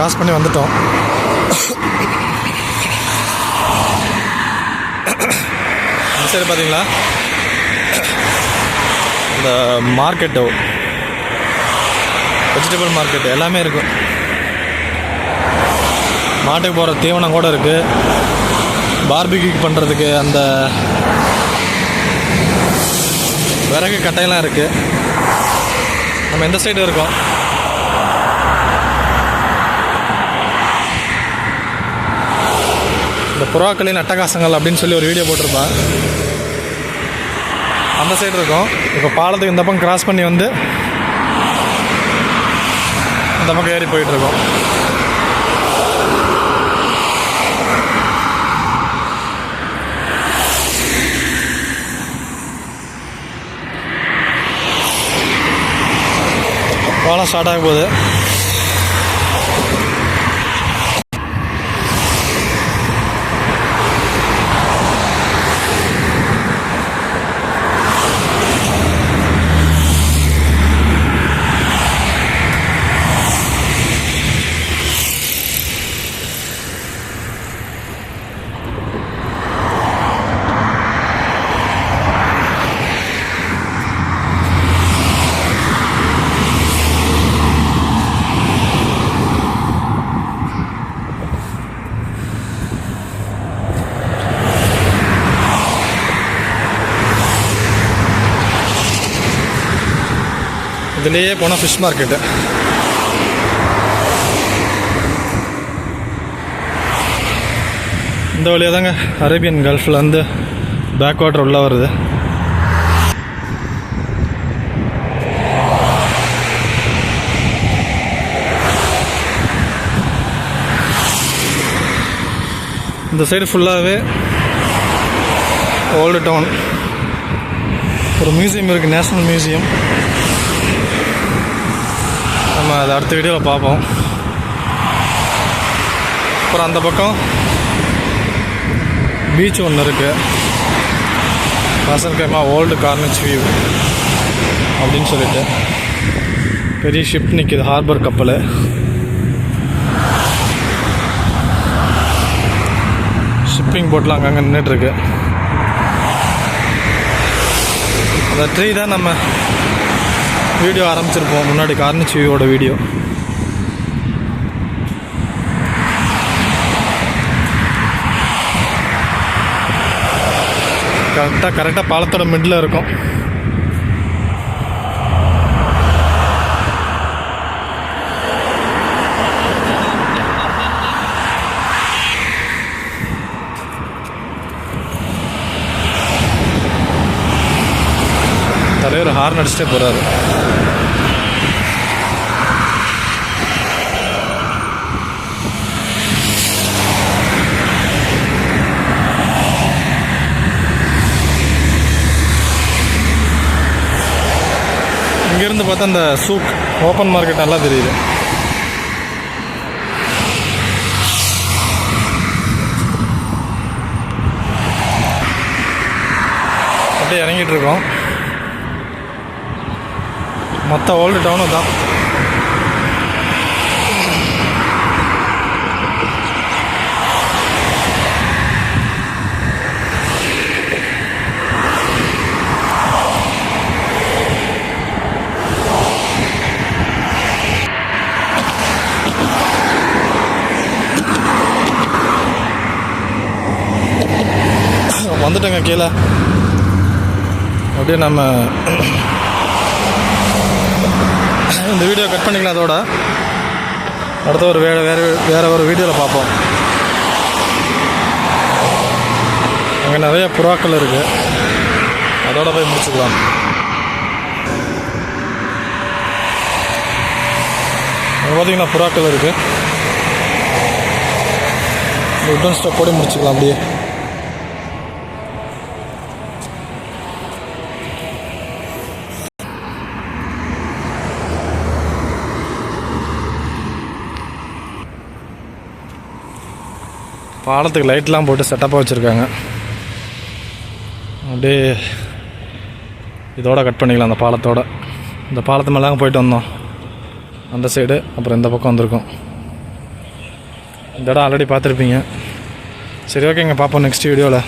Cross பண்ணி வந்துட்டோம். இந்த சைடு பார்த்தீங்களா இந்த மார்க்கெட்டு, வெஜிடபிள் மார்க்கெட்டு எல்லாமே இருக்கும். மாட்டுக்கு போகிற தீவனம் கூட இருக்குது. பார்பிக்யூ பண்ணுறதுக்கு அந்த விறகு கட்டையெல்லாம் இருக்குது. நம்ம எந்த சைடு இருக்கோம். இந்த புறாக்களின் அட்டகாசங்கள் அப்படின்னு சொல்லி ஒரு வீடியோ போட்டிருப்பேன். அந்த சைடு இருக்கோம். இப்போ பாலத்துக்கு இந்த பக்கம் கிராஸ் பண்ணி வந்து இந்த பக்கம் ஏறி போயிட்டுருக்கோம். பாலம் ஸ்டார்ட் ஆகும் போது இதுலேயே போனால் ஃபிஷ் மார்க்கெட்டு. இந்த வழியாக தாங்க அரேபியன் கல்ஃபில் வந்து பேக் வாட்டர் உள்ளே வருது. இந்த சைடு ஃபுல்லாகவே ஓல்டு டவுன். ஒரு மியூசியம் இருக்குது, நேஷ்னல் மியூசியம். நம்ம அதை அடுத்த வீடியோவில் பார்ப்போம். அப்புறம் அந்த பக்கம் பீச் ஒன்று இருக்குது, ராசன் கைமா ஓல்டு கார்னிச் வியூ அப்படின்னு சொல்லிட்டு பெரிய ஷிப் நிற்கிது, ஹார்பர் கப்பல். ஷிப்பிங் போட்லாம் அங்கங்கே நின்றுட்டுருக்கு. அந்த ட்ரீ தான் நம்ம வீடியோ ஆரம்பிச்சிருப்போம் முன்னாடி, கார்னிச் வியூவோட வீடியோ. கரெக்டாக பாலத்தோட மிடில் இருக்கும். தலைவர் ஹார்ன் அடிச்சுட்டே போகிறாரு. இங்கேருந்து பார்த்தா அந்த சூக் ஓப்பன் மார்க்கெட் நல்லா தெரியுது. அப்படியே இறங்கிட்டு இருக்கோம். மொத்த ஓல்டு டவுனும் தான். வந்துட்டோங்க கீழே. அப்படியே நம்ம இந்த வீடியோ கட் பண்ணிக்கலாம். அதோட அடுத்த ஒரு வேறு ஒரு வீடியோவில் பார்ப்போம். அங்கே நிறைய புறாக்கள் இருக்குது, அதோட போய் முடிச்சுக்கலாம். அங்கே பார்த்தீங்கன்னா புறாக்கள் இருக்குது. உட்டன் ஸ்டாப் போட முடிச்சுக்கலாம் அப்படியே. பாலத்துக்கு லைட்லாம் போட்டு செட்டப்பாக வச்சுருக்காங்க. அப்படியே இதோட கட் பண்ணிக்கலாம். அந்த பாலத்தோட, இந்த பாலத்து மேலே போயிட்டு வந்தோம் அந்த சைடு. அப்புறம் இந்த பக்கம் வந்திருக்கோம். இந்த இடம் ஆல்ரெடி பார்த்துருப்பீங்க. சரி ஓகேங்க, பார்ப்போம் நெக்ஸ்ட் வீடியோவில்.